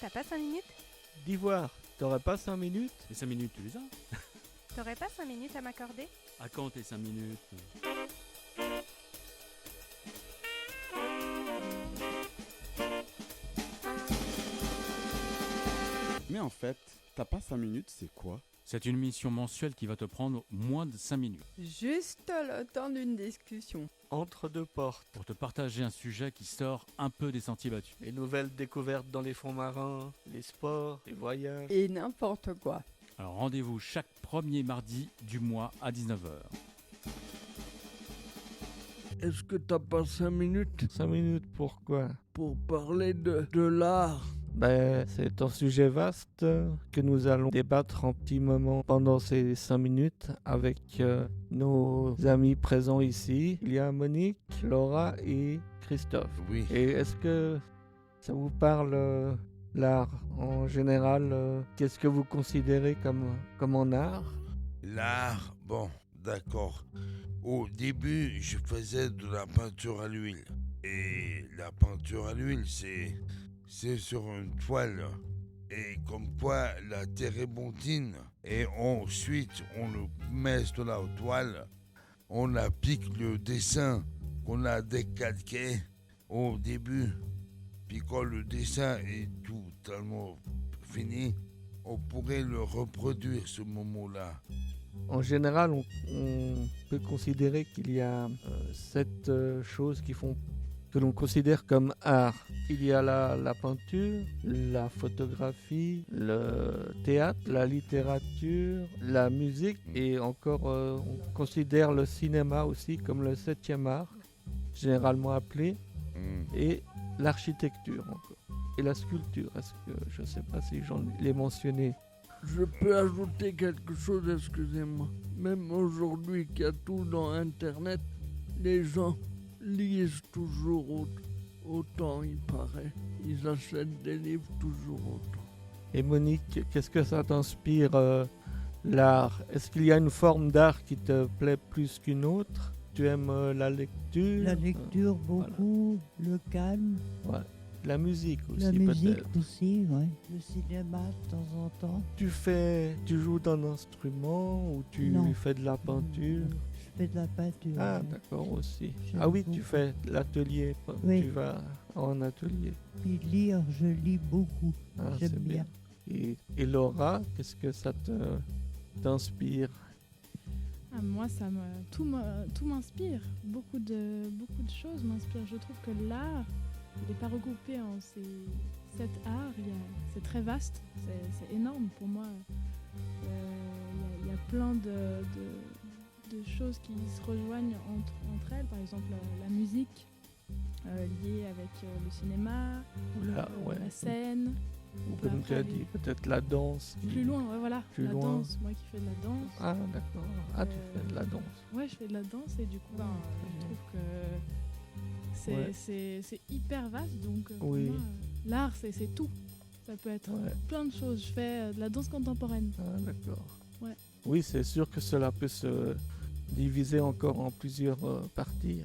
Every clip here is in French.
t'as pas 5 minutes? D'Ivoire, t'aurais pas 5 minutes? Les 5 minutes, tu les as? T'aurais pas 5 minutes à m'accorder? À quand tes 5 minutes? Mais en fait, t'as pas 5 minutes, c'est quoi? C'est une mission mensuelle qui va te prendre moins de 5 minutes Juste le temps d'une discussion. Entre deux portes. pour te partager un sujet qui sort un peu des sentiers battus. Les nouvelles découvertes dans les fonds marins, les sports, les voyages. Et n'importe quoi. Alors rendez-vous chaque premier mardi du mois à 19h. Est-ce que t'as pas 5 minutes 5 minutes pourquoi? pour parler de l'art? C'est un sujet vaste que nous allons débattre en petits moments pendant ces 5 minutes avec nos amis présents ici. Il y a Monique, Laura et Christophe. Oui. Et est-ce que ça vous parle l'art en général? Qu'est-ce que vous considérez comme en art? L'art, bon, d'accord. Au début, je faisais de la peinture à l'huile. Et la peinture à l'huile, c'est sur une toile. Et comme quoi, la térébenthine. Et ensuite, on le met sur la toile. On applique le dessin qu'on a décalqué au début. Puis quand le dessin est totalement fini, on pourrait le reproduire ce moment-là. En général, on peut considérer qu'il y a 7 choses que l'on considère comme art. Il y a la peinture, la photographie, le théâtre, la littérature, la musique et encore on considère le cinéma aussi comme le 7e art, généralement appelé, et l'architecture encore. Et la sculpture, est-ce que je ne sais pas si j'en l'ai mentionné. Je peux ajouter quelque chose, excusez-moi. Même aujourd'hui qu'il y a tout dans Internet, les gens lisent toujours autant, il paraît. Ils achètent des livres toujours autant. Et Monique, qu'est-ce que ça t'inspire l'art? Est-ce qu'il y a une forme d'art qui te plaît plus qu'une autre? Tu aimes la lecture? La lecture beaucoup, le calme, Ouais. La musique aussi la musique peut-être. aussi, ouais. Le cinéma de temps en temps. Tu joues d'un instrument ou tu Non. fais de la peinture? Je fais de la peinture. Ah ouais. d'accord aussi. J'aime Ah oui, beaucoup. tu fais l'atelier. Oui. Tu vas en atelier. Puis lire, je lis beaucoup. Ah, J'aime c'est bien. Et Laura, qu'est-ce que ça t'inspire? Ah, moi, tout m'inspire. Beaucoup de choses m'inspirent. Je trouve que l'art, il n'est pas regroupé en ces 7 arts. C'est très vaste, c'est énorme pour moi. Il y a plein de choses qui se rejoignent entre elles. Par exemple, la musique liée avec le cinéma, Ouais. la scène. Ou comme tu as Après, dit, peut-être la danse. Plus loin, ouais, voilà. Plus la loin. danse, moi qui fais de la danse. Ah d'accord. Ah tu fais de la danse. Ouais, je fais de la danse et du coup, je trouve que Ouais. c'est hyper vaste. Donc, pour Oui. moi, l'art, c'est tout. Ça peut être Ouais. plein de choses. Je fais de la danse contemporaine. Ah d'accord. Ouais. Oui, c'est sûr que cela peut se diviser encore en plusieurs parties.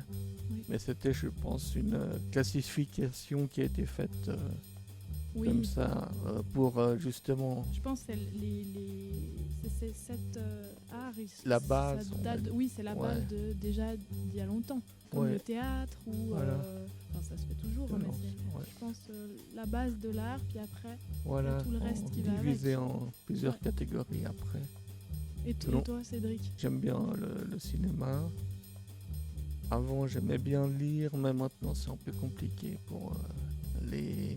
Oui. Mais c'était, je pense, une classification qui a été faite Oui, comme ça pour justement je pense que c'est cet art. La base, ça on date- va dire. oui, c'est la Ouais. base déjà d'il y a longtemps. Comme Ouais. le théâtre ou. Voilà. Enfin, ça se fait toujours, de mais danse, c'est, ouais. je pense, la base de l'art. Puis après, Voilà, tout le reste qui va divisé avec. en plusieurs Ouais. catégories après. et Non. toi, Cédric? J'aime bien le cinéma. Avant, j'aimais bien lire, mais maintenant, c'est un peu compliqué pour les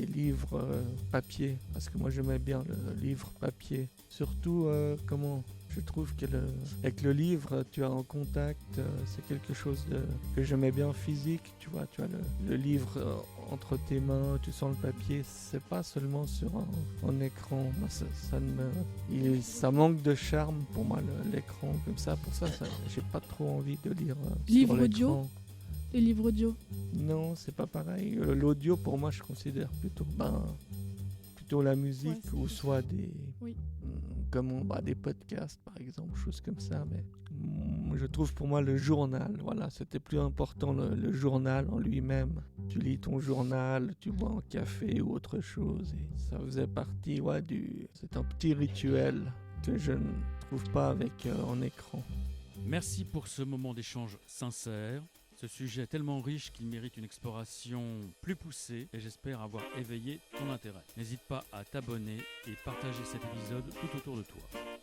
livres papier. Parce que moi, j'aimais bien le livre papier. Surtout, je trouve que avec le livre, tu as en contact, c'est quelque chose que j'aimais bien physique. Tu vois, tu as le livre entre tes mains, tu sens le papier. C'est pas seulement sur un écran. Moi, ça manque de charme pour moi, l'écran comme ça. Pour ça, j'ai pas trop envie de lire Livre sur audio? l'écran. Les livres audio? Non, c'est pas pareil. L'audio, pour moi, je considère plutôt la musique Ouais, ou soit des Oui. des podcasts, par exemple, choses comme ça. Mais je trouve pour moi le journal, voilà, c'était plus important le journal en lui-même tu lis ton journal, tu bois un café ou autre chose. Et ça faisait partie, c'est un petit rituel que je ne trouve pas avec un écran. Merci pour ce moment d'échange sincère. Ce sujet est tellement riche qu'il mérite une exploration plus poussée et j'espère avoir éveillé ton intérêt. N'hésite pas à t'abonner et partager cet épisode tout autour de toi.